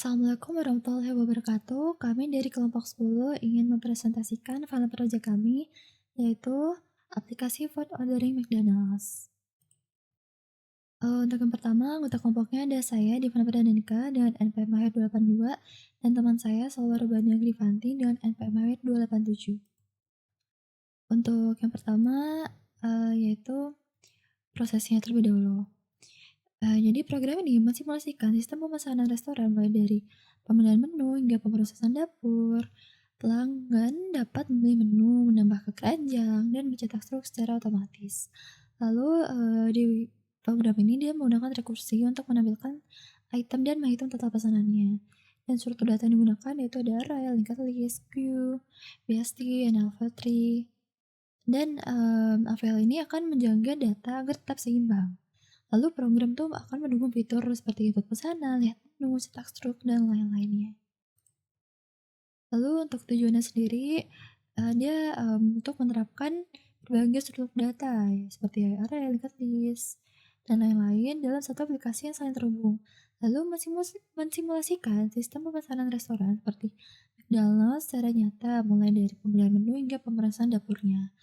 Assalamualaikum warahmatullahi wabarakatuh. Kami dari kelompok 10 ingin mempresentasikan file proyek kami, yaitu aplikasi food ordering McDonald's. Untuk yang pertama, anggota kelompoknya ada saya, Divan Pradhanika dengan NPM Mahir 282, dan teman saya, Salwa Rubania Grifanti dengan NPM Mahir 287. Untuk yang pertama, yaitu prosesnya terlebih dahulu. Jadi program ini mensimulasikan sistem pemesanan restoran mulai dari pemilihan menu hingga pemrosesan dapur. Pelanggan dapat memilih menu, menambah ke keranjang, dan mencetak struk secara otomatis. Lalu di program ini dia menggunakan rekursi untuk menampilkan item dan menghitung total pesanannya. Dan struktur data yang digunakan yaitu ada array, linked list, queue, BST, and alpha tree. Dan AVL ini akan menjaga data agar tetap seimbang. Lalu program tuh akan mendukung fitur seperti input pesanan, lihat menu, cetak struk, dan lain-lainnya. Lalu untuk tujuannya sendiri, dia untuk menerapkan berbagai struktur data ya, seperti array, linked list, dan lain-lain dalam satu aplikasi yang saling terhubung. Lalu mensimulasikan sistem pemesanan restoran seperti McDonald's secara nyata, mulai dari pembelian menu hingga pemerasan dapurnya.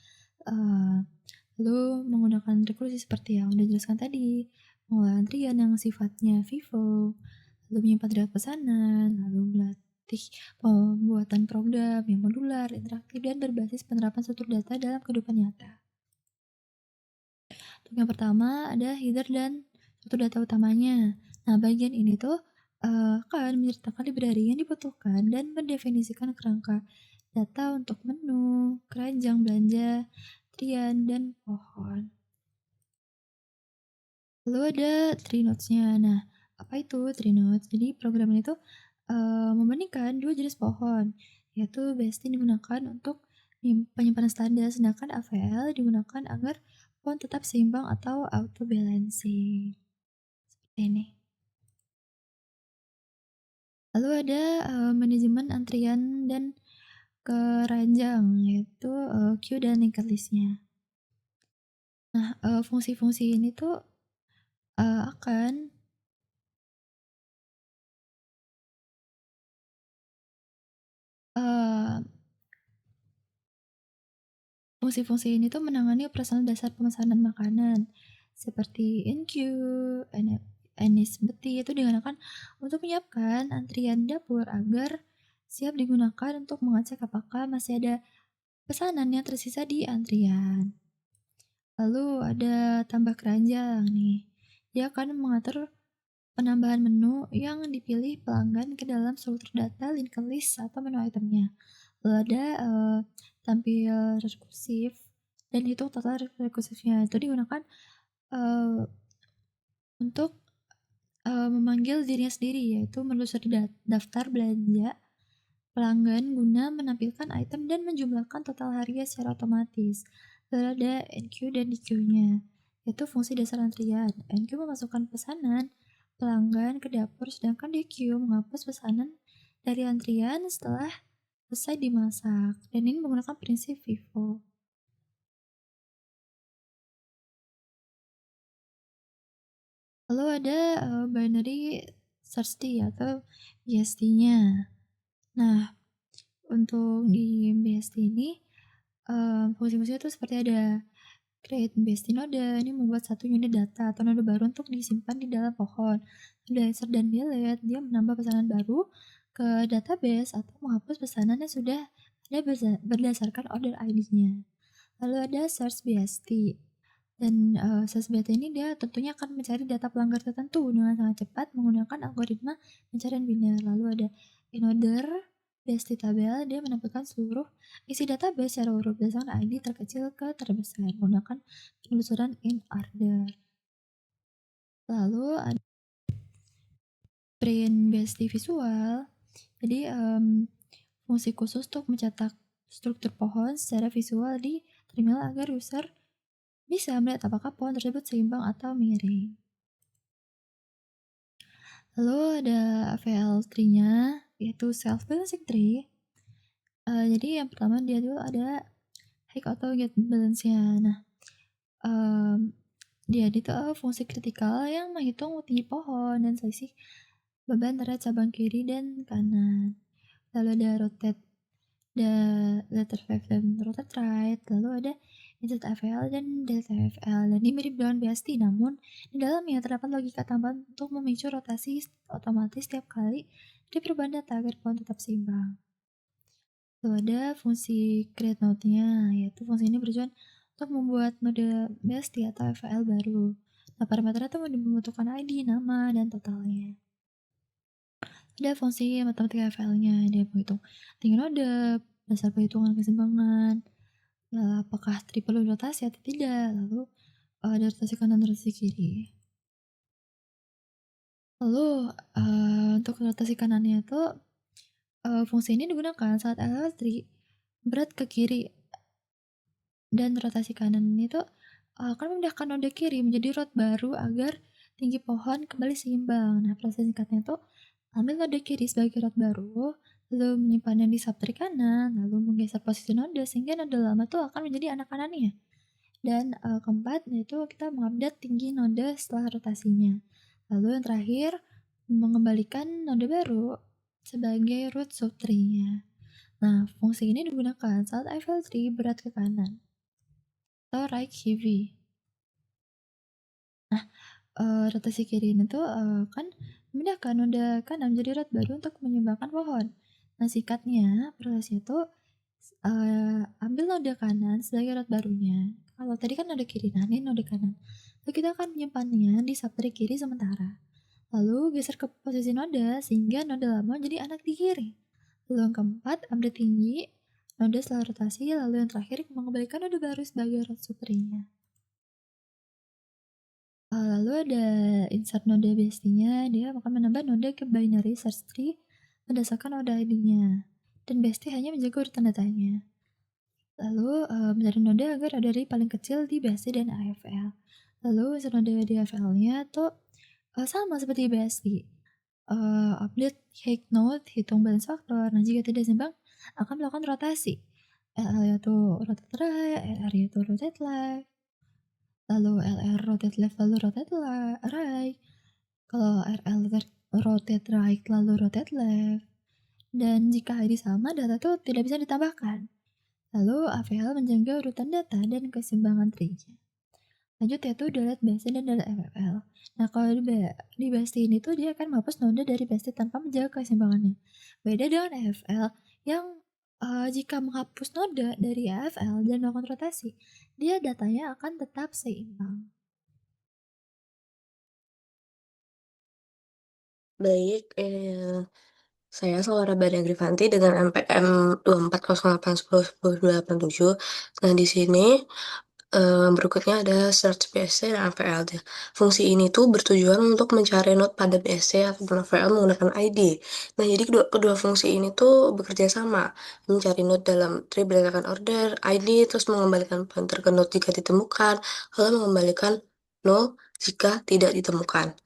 Uh, Lalu menggunakan rekursi seperti yang udah jelaskan tadi, mengolah antrian yang sifatnya vivo, lalu menyimpan riwayat pesanan, lalu melatih pembuatan program yang modular, interaktif, dan berbasis penerapan struktur data dalam kehidupan nyata. Untuk yang pertama ada header dan struktur data utamanya. Nah, bagian ini tuh akan menceritakan library yang dibutuhkan dan mendefinisikan kerangka data untuk menu, keranjang belanja, trian, dan pohon. Lalu ada tree nodes-nya. Nah, apa itu tree nodes? Jadi program ini tuh membandingkan dua jenis pohon, yaitu BST digunakan untuk penyimpanan standar, sedangkan AVL digunakan agar pohon tetap seimbang atau auto balancing. Seperti ini. Lalu ada manajemen antrian dan keranjang, yaitu queue dan linked list-nya. Nah, fungsi-fungsi ini tuh akan eee, fungsi-fungsi ini tuh menangani operasional dasar pemesanan makanan seperti in-queue, Anyesbeti itu digunakan untuk menyiapkan antrian dapur agar siap digunakan untuk mengecek apakah masih ada pesanan yang tersisa di antrian. Lalu ada tambah keranjang nih. Dia akan mengatur penambahan menu yang dipilih pelanggan ke dalam struktur data linked list atau menu itemnya. Lalu ada tampil rekursif dan hitung total rekursifnya. Itu digunakan untuk memanggil dirinya sendiri, yaitu menelusuri daftar belanja pelanggan guna menampilkan item dan menjumlahkan total harga secara otomatis. Lalu ada NQ dan DQ-nya, yaitu fungsi dasar antrian. NQ memasukkan pesanan pelanggan ke dapur, sedangkan DQ menghapus pesanan dari antrian setelah selesai dimasak. Dan ini menggunakan prinsip FIFO. Lalu ada binary search tree atau BST-nya. Nah, untuk di BST ini fungsi-fungsinya tuh seperti ada create BST node, ini membuat satu unit data atau node baru untuk disimpan di dalam pohon. Ada insert dan delete, dia menambah pesanan baru ke database atau menghapus pesanan yang sudah ada berdasarkan order ID-nya. Lalu ada search BST. Dan search BST ini dia tentunya akan mencari data pelanggar tertentu dengan sangat cepat menggunakan algoritma pencarian biner. Lalu ada in-order BST tabel, dia menampilkan seluruh isi database secara urut berdasarkan ID terkecil ke terbesar menggunakan penelusuran in order. Lalu ada print BST visual. Jadi fungsi khusus untuk mencetak struktur pohon secara visual di terminal agar user bisa melihat apakah pohon tersebut seimbang atau miring. Lalu ada AVL tree-nya, yaitu self balancing tree. Jadi yang pertama dia tuh ada high atau get balance-nya. Nah, dia itu fungsi kritikal yang menghitung tinggi pohon dan selisih beban antara cabang kiri dan kanan. Lalu ada rotate da letter 5 dan rotate right, lalu ada insert FL dan delta FL, dan ini mirip dengan BST, namun di dalamnya terdapat logika tambahan untuk memicu rotasi otomatis setiap kali di perubahan data agar pohon tetap seimbang. Lalu ada fungsi create node-nya, yaitu fungsi ini bertujuan untuk membuat node BST atau FL baru. Nah, parameternya itu membutuhkan ID, nama, dan totalnya. Ada fungsi matematika FL-nya, dia menghitung tinggi node, dasar perhitungan keseimbangan, apakah triple rotasi atau tidak, lalu ada rotasi kanan dan rotasi kiri. Lalu untuk rotasi kanannya itu fungsi ini digunakan saat LL3 berat ke kiri, dan rotasi kanan ini tuh akan memindahkan node kiri menjadi rot baru agar tinggi pohon kembali seimbang. Nah, proses singkatnya tuh ambil node kiri sebagai rot baru, lalu menyimpannya di subtree kanan, lalu menggeser posisi node sehingga node lama tuh akan menjadi anak kanannya. Dan keempat, yaitu kita mengupdate tinggi node setelah rotasinya. Lalu yang terakhir, mengembalikan node baru sebagai root subtree-nya. Nah, fungsi ini digunakan saat FL3 berat ke kanan atau right heavy. Nah, rotasi kiri ini tuh kan memindahkan node kanan menjadi rot baru untuk menyeimbangkan pohon. Nah, singkatnya prosesnya tuh ambil node kanan sebagai rot barunya. Kalau tadi kan node kiri, nah ini node kanan. Lalu kita akan menyimpannya di subtree kiri sementara. Lalu geser ke posisi node sehingga node lama jadi anak di kiri. Lalu yang keempat, ambil tinggi node setelah rotasi, lalu yang terakhir mengembalikan node baru sebagai rot subtree-nya. Lalu ada insert node BST-nya, dia akan menambah node ke binary search tree berdasarkan node ID-nya, dan BST hanya menjaga urutan datanya. Lalu mencari node agar ada dari paling kecil di BST dan AFL. Lalu insert node di AFL-nya tuh sama seperti BST. Update height node, hitung balance factor. Nah, jika tidak seimbang akan melakukan rotasi. LL yaitu rotate right, LR yaitu rotate left, lalu LR rotate left, lalu rotate right. Kalau RL rotate right, lalu rotate left. Dan jika ID sama, data itu tidak bisa ditambahkan. Lalu AVL menjaga urutan data dan keseimbangan tree-nya. Lanjut yaitu delete BST dan delete FFL. Nah, kalau di BST ini tuh dia akan menghapus node dari BST tanpa menjaga keseimbangannya. Beda dengan AFL yang jika menghapus node dari AFL dan melakukan rotasi, dia datanya akan tetap seimbang. Baik, saya Saudara Bada Grifanti dengan NPM 2408101027. Nah, di sini berikutnya ada search BSC dan AVL. Fungsi ini tuh bertujuan untuk mencari node pada BSC ataupun AVL menggunakan ID. Nah, jadi kedua fungsi ini tuh bekerja sama, mencari node dalam tree berdasarkan order, ID, terus mengembalikan pointer ke node jika ditemukan, lalu mengembalikan node jika tidak ditemukan.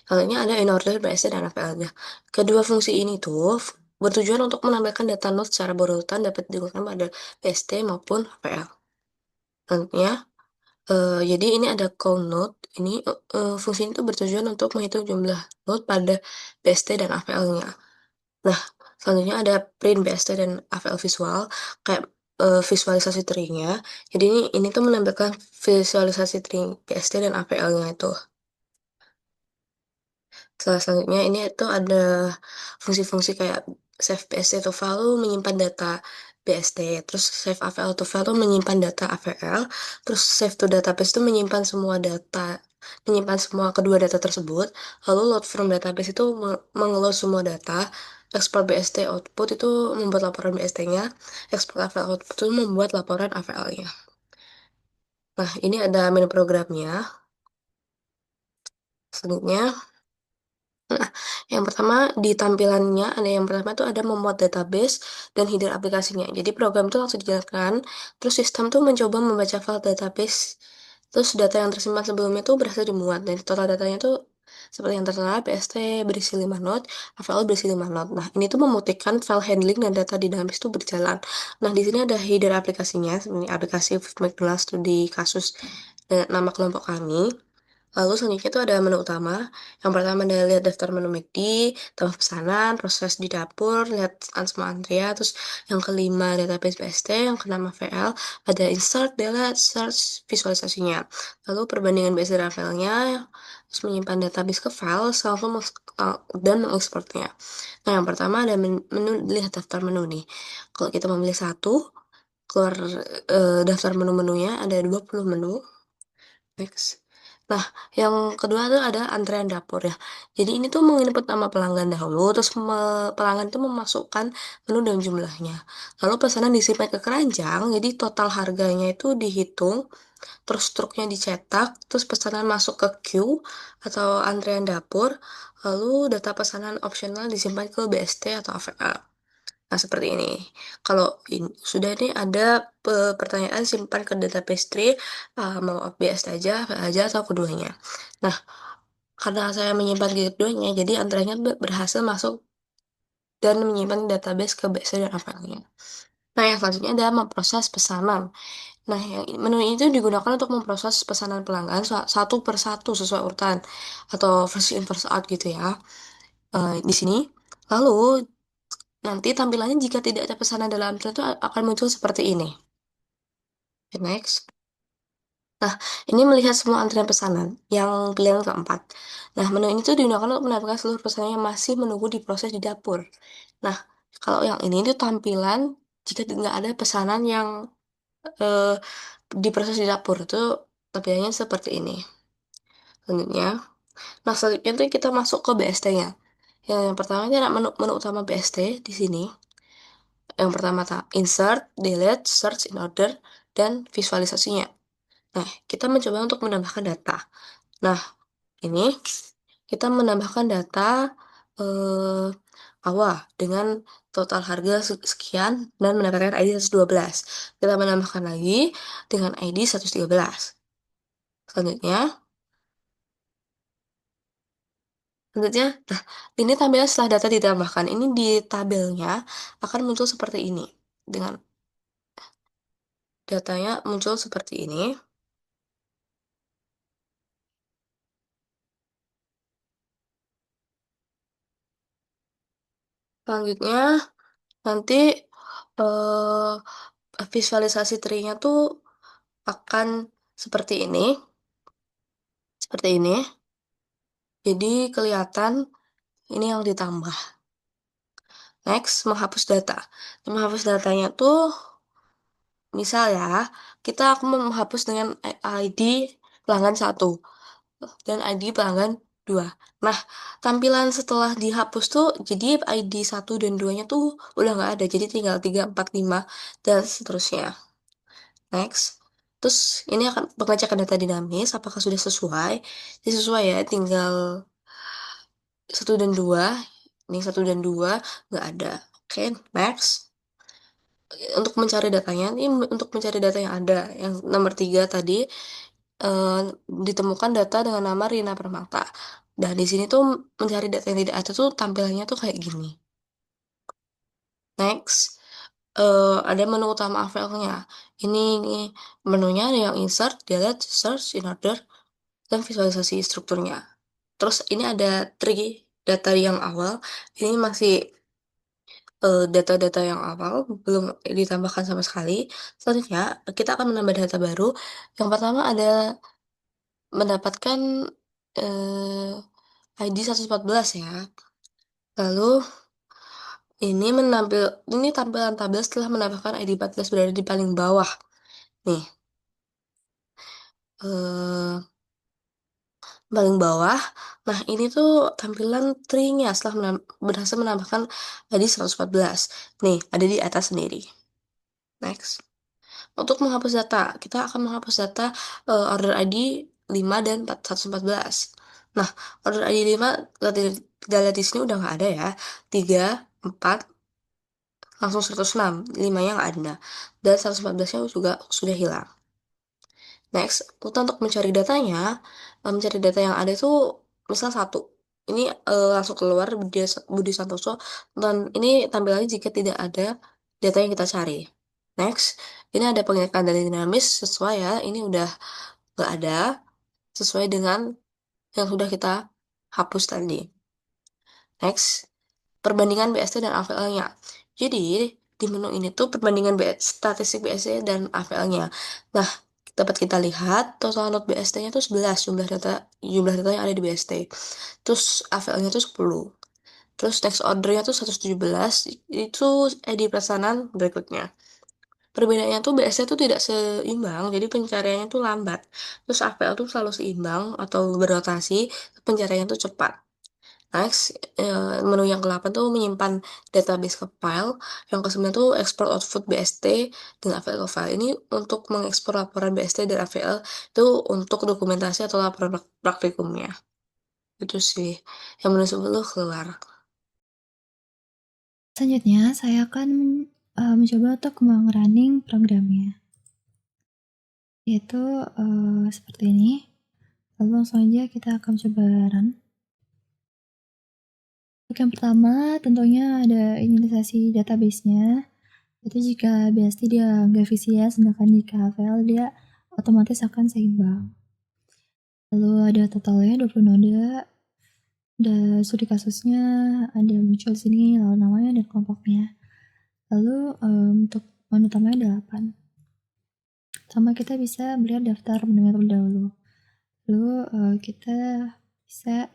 Selanjutnya ada in order, BSC, dan AVL-nya. Kedua fungsi ini tuh bertujuan untuk menambahkan data node secara berurutan dapat digunakan pada BST maupun AVL. Selanjutnya, jadi ini ada count node. Ini fungsi itu bertujuan untuk menghitung jumlah node pada BST dan AVL-nya. Nah, selanjutnya ada print BST dan AVL visual, kayak visualisasi tree-nya. Jadi ini tuh menampilkan visualisasi tree BST dan AVL-nya itu. Selanjutnya ini tuh ada fungsi-fungsi kayak save BST to file menyimpan data BST, terus save AVL to file menyimpan data AVL, terus save to database itu menyimpan semua kedua data tersebut, lalu load from database itu mengeload semua data, export BST output itu membuat laporan BST-nya, export AVL output itu membuat laporan AVL-nya. Nah, ini ada menu programnya. Selanjutnya, nah, yang pertama di tampilannya yang pertama tuh ada membuat database dan header aplikasinya. Jadi program itu langsung dijalankan, terus sistem tuh mencoba membaca file database, terus data yang tersimpan sebelumnya tuh berhasil dimuat. Dan total datanya tuh seperti yang tertera, BST berisi 5 node, AVL berisi 5 node. Nah, ini tuh memutihkan file handling dan data dinamis tuh berjalan. Nah, di sini ada header aplikasinya, sebenarnya aplikasi McDonald's studi kasus nama kelompok kami. Lalu selanjutnya itu ada menu utama. Yang pertama ada lihat daftar menu McD, tambah pesanan, proses di dapur, lihat semua antrian. Terus yang kelima database BST, yang keenam VL, ada insert, delete, search, visualisasinya. Lalu perbandingan BST dan filenya, terus menyimpan database ke file, langsung dan mengekspornya. Nah, yang pertama ada menu lihat daftar menu nih. Kalau kita memilih satu, keluar daftar menu-menunya ada 20 menu. Next. Nah, yang kedua tuh ada antrean dapur ya. Jadi ini tuh menginput nama pelanggan dahulu, terus pelanggan itu memasukkan menu dan jumlahnya. Lalu pesanan disimpan ke keranjang, jadi total harganya itu dihitung, terus struknya dicetak, terus pesanan masuk ke queue atau antrean dapur, lalu data pesanan opsional disimpan ke BST atau AVL. Nah, seperti ini. Kalau sudah nih ada pertanyaan simpan ke database tree, mau OBS aja, aja atau keduanya. Nah, karena saya menyimpan keduanya, jadi antaranya berhasil masuk dan menyimpan database ke BC dan apa-nya. Nah, yang selanjutnya adalah memproses pesanan. Nah, yang menu ini tuh digunakan untuk memproses pesanan pelanggan satu per satu sesuai urutan atau first in first out gitu ya. Di sini. Lalu nanti tampilannya jika tidak ada pesanan dalam tren itu akan muncul seperti ini. Oke, next. Nah, ini melihat semua antrian pesanan yang pilihan keempat. Nah, menu ini tuh digunakan untuk mendapatkan seluruh pesanan yang masih menunggu diproses di dapur. Nah, kalau yang ini tuh tampilan jika nggak ada pesanan yang eh, diproses di dapur tuh tampilannya seperti ini. Selanjutnya, nah selanjutnya tuh kita masuk ke BST-nya. Yang pertama ini ada menu utama BST di sini. Yang pertama insert, delete, search in order, dan visualisasinya. Nah, kita mencoba untuk menambahkan data. Nah, ini kita menambahkan data eh, awal dengan total harga sekian dan mendapatkan ID 112. Kita menambahkan lagi dengan ID 113. Selanjutnya, nah, ini tampilan setelah data ditambahkan. Ini di tabelnya akan muncul seperti ini. Dengan datanya muncul seperti ini. Selanjutnya, nanti eh, visualisasi tree-nya tuh akan seperti ini. Seperti ini. Jadi kelihatan ini yang ditambah. Next, menghapus data. Menghapus datanya tuh, misal ya, kita aku mau menghapus dengan ID pelanggan satu dan ID pelanggan 2. Nah, tampilan setelah dihapus tuh, jadi ID satu dan 2-nya tuh udah nggak ada. Jadi tinggal 3, 4, 5, dan seterusnya. Next. Terus ini akan pengecekan data dinamis, apakah sudah sesuai. Jadi sesuai ya, tinggal satu dan dua. Ini satu dan dua nggak ada. Oke, next. Untuk mencari datanya, ini untuk mencari data yang ada. Yang nomor 3 tadi, eh, ditemukan data dengan nama Rina Permata. Dan di sini tuh mencari data yang tidak ada tuh tampilannya tuh kayak gini. Next. Ada menu utama AVL-nya. Ini menunya ada yang insert, delete, search, in order, dan visualisasi strukturnya. Terus ini ada tree data yang awal. Ini masih data-data yang awal, belum ditambahkan sama sekali. Selanjutnya, kita akan menambah data baru. Yang pertama ada mendapatkan eh, ID 114 ya. Lalu ini tampilan tabel setelah menambahkan ID 14 berada di paling bawah. Nih, eh, paling bawah. Nah, ini tuh tampilan tree-nya setelah berhasil menambahkan ID 114. Nih, ada di atas sendiri. Next. Untuk menghapus data, kita akan menghapus data order ID 5 dan 114. Nah, order ID 5 kita lihat di sini udah nggak ada ya. 3, 4, langsung 106. 5-nya nggak ada. Dan 114-nya juga sudah hilang. Next, kita untuk mencari datanya, mencari data yang ada itu misal satu. Ini langsung keluar Budi Santoso dan ini tampilannya jika tidak ada data yang kita cari. Next, ini ada pengecekan dari dinamis sesuai ya. Ini udah nggak ada. sesuai dengan yang sudah kita hapus tadi. Next, perbandingan BST dan AVL-nya. Jadi, di menu ini tuh perbandingan statistik BST dan AVL-nya. Nah, dapat kita lihat total note BST-nya tuh 11 jumlah data yang ada di BST. Terus AVL-nya tuh 10. Terus next order-nya tuh 117, itu di pesanan berikutnya. Perbedaannya tuh BST tuh tidak seimbang, jadi pencariannya tuh lambat. Terus AVL tuh selalu seimbang atau berotasi, pencariannya tuh cepat. Next, menu yang ke-8 tuh menyimpan database ke file, yang ke-9 tuh export output BST dan AVL ke file. Ini untuk mengekspor laporan BST dan AVL itu untuk dokumentasi atau laporan praktikumnya. Itu sih, yang menu 10 keluar. Selanjutnya, saya akan mencoba untuk running programnya, yaitu seperti ini. Lalu langsung aja kita akan coba run. Untuk yang pertama, tentunya ada inisialisasi database-nya. Itu jika BST dia nggak visia, sedangkan di KVL dia otomatis akan seimbang. Lalu ada totalnya 20 node, ada studi kasusnya, ada muncul sini, lalu namanya dan kelompoknya. Lalu untuk menu utamanya ada 8. Pertama kita bisa melihat daftar menunya terlebih dahulu. Lalu kita bisa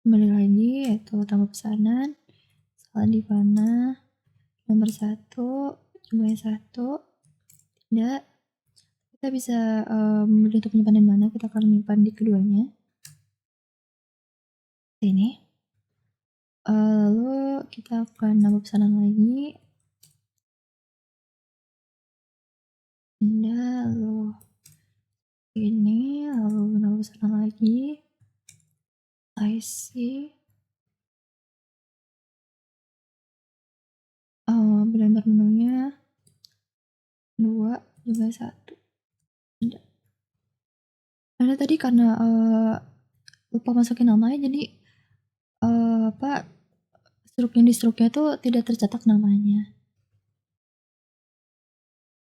kembali lagi, yaitu tambah pesanan, salah di mana, nomor 1, jumlahnya 1, tidak. Kita bisa memilih untuk menyimpan di mana, kita akan menyimpan di keduanya. Ini. Lalu kita akan nambah pesanan lagi. Pindah, lalu ini, lalu nambah pesanan lagi. IC. Benar-benar menunya 2, jumlah 1. Tidak. Karena tadi karena lupa masukin namanya, jadi di struknya tuh tidak tercetak namanya.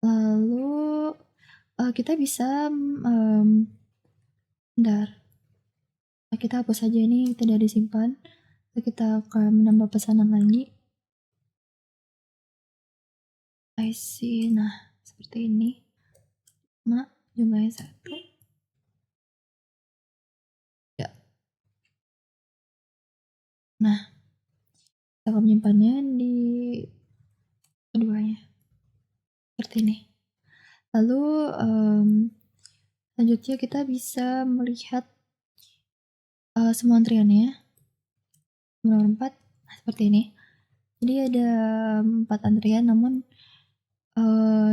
Lalu kita bisa bentar. Nah, kita hapus saja ini, tidak disimpan. Lalu kita akan menambah pesanan lagi. IC, nah seperti ini. Nah, jumlahnya 1. Ya. Nah, kita akan menyimpannya di keduanya. Seperti ini. Lalu selanjutnya kita bisa melihat semua antriannya. Nomor 4, nah, seperti ini. Jadi ada 4 antrian, namun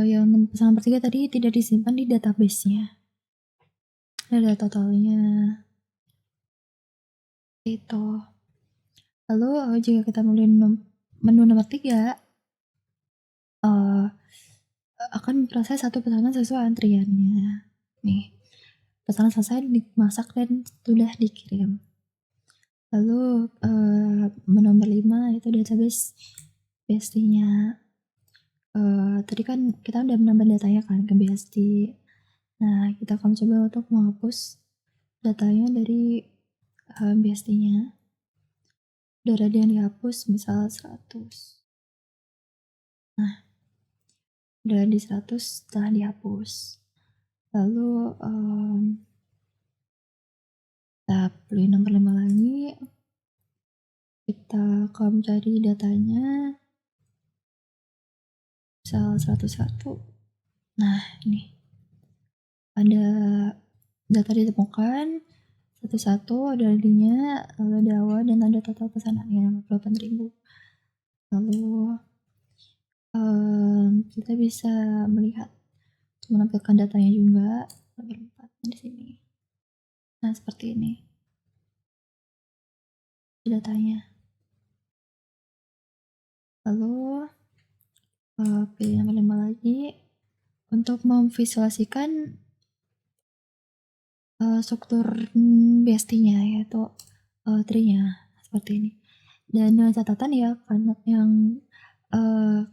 yang pesanan pertiga tadi tidak disimpan di database-nya. Ada totalnya. Itu. Lalu jika kita memilih menu nomor 3, akan proses satu pesanan sesuai antriannya. Nih, pesanan selesai dimasak dan sudah dikirim. Lalu menu nomor 5 itu database BST-nya. Tadi kan kita udah menambah datanya kan ke BST. Nah, kita akan coba untuk menghapus datanya dari BST-nya. Udah ada yang dihapus, misal 100. Nah, udah di 100 setelah dihapus. Lalu kita pilih nomor 5 lagi. Kita akan mencari datanya. Misal 101. Nah, ini. Ada data ditemukan. Satu-satu ada ID-nya, lalu ada awal dan ada total pesanannya 58.000. Lalu kita bisa melihat menampilkan datanya juga nomor 4 di sini. Nah, seperti ini datanya. Lalu pilih nomor 5 lagi untuk memvisualisasikan struktur BST-nya, yaitu tree-nya seperti ini. Dan dengan catatan ya,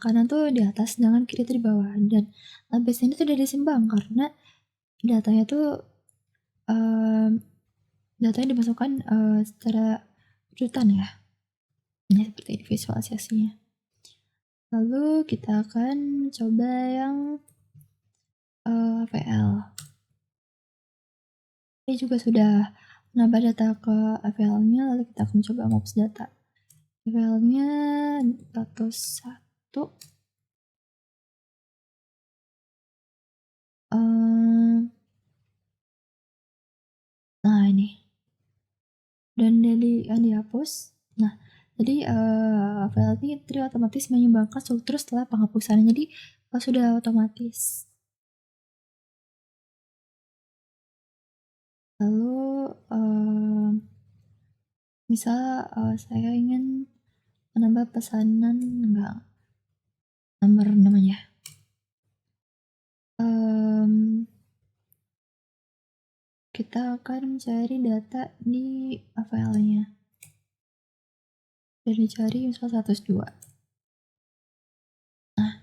kanan tuh di atas, sedangkan kiri tuh di bawah. Dan BST ini tuh udah disimbang karena datanya tuh mmm, datanya dimasukkan, secara urutan ya. Nah, seperti ini visualisasinya. Lalu kita akan coba yang, AVL. Ini juga sudah menambah data ke AVL-nya, lalu kita akan coba maps data. AVL-nya 101, eee, nah ini, dan yang dihapus. Nah, jadi, AVL ini tadi otomatis menyeimbangkan struktur setelah penghapusan. Jadi, sudah otomatis. Lalu, misal, saya ingin menambah pesanan, enggak, nomor namanya, mmm, kita akan mencari data di AVL-nya dan dicari misal 102. Nah,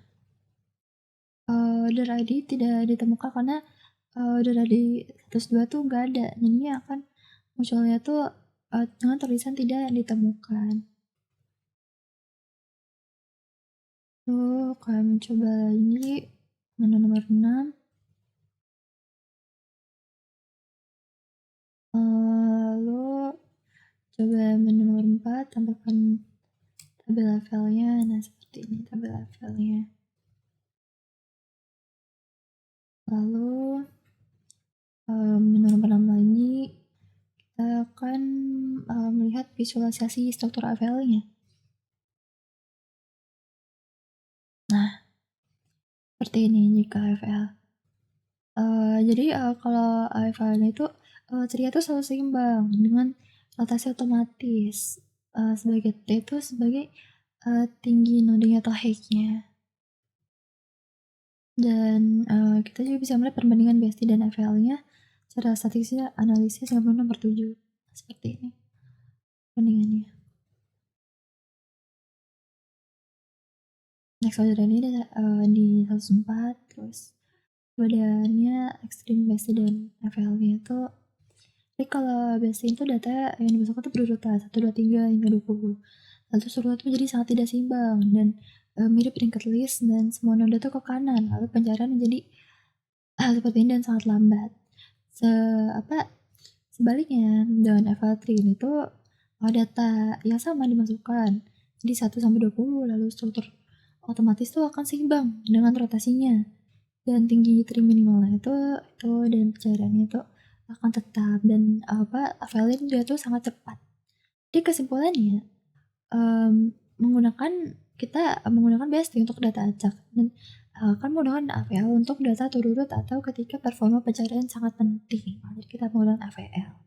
order ID tidak ditemukan karena, order ID 102 tuh nggak ada, jadinya akan munculnya tuh, dengan tulisan tidak ditemukan. Lalu kami coba lagi menu nomor 6, lalu coba menu nomor 4, tambahkan tabel levelnya. Nah, seperti ini tabel levelnya. Lalu, menu nomor 6 lagi, kita akan, melihat visualisasi struktur AVL-nya. Nah, seperti ini jika AVL. Jadi, kalau AVL-nya itu, ceria itu selalu seimbang dengan rotasi otomatis, sebagai T itu sebagai, tinggi nodenya atau height-nya. Dan, kita juga bisa melihat perbandingan BSD dan FL-nya secara statistik analisis nomor nomor 7. Seperti ini perbandingannya. Next order ini di 104, terus perbedaannya ekstrim BSD dan FL-nya itu, jadi kalau BSD itu data yang dimasukkan itu berurutan 1, 2, 3 hingga 20. Lalu surat itu menjadi sangat tidak seimbang dan, mirip ringkat list dan semua node itu ke kanan, lalu pencarian menjadi seperti ini dan sangat lambat. Se apa Sebaliknya, dengan Evaltrin itu, data yang sama dimasukkan, jadi 1 sampai 20, lalu struktur otomatis tuh akan seimbang dengan rotasinya, dan tinggi trim minimalnya itu dan pencairannya itu akan tetap, dan Evaltrin juga tuh sangat cepat. Jadi kesimpulannya, mmm, menggunakan kita menggunakan BSD untuk data acak dan, kan menggunakan AVL untuk data turut atau ketika performa pencarian sangat penting, jadi kita menggunakan AVL.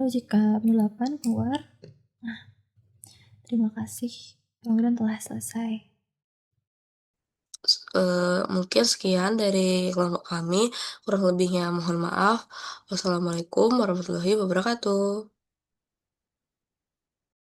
Lalu jika penerapan keluar, nah, terima kasih, pemanggilan telah selesai. Mungkin sekian dari kelompok kami, kurang lebihnya mohon maaf. Wassalamualaikum warahmatullahi wabarakatuh.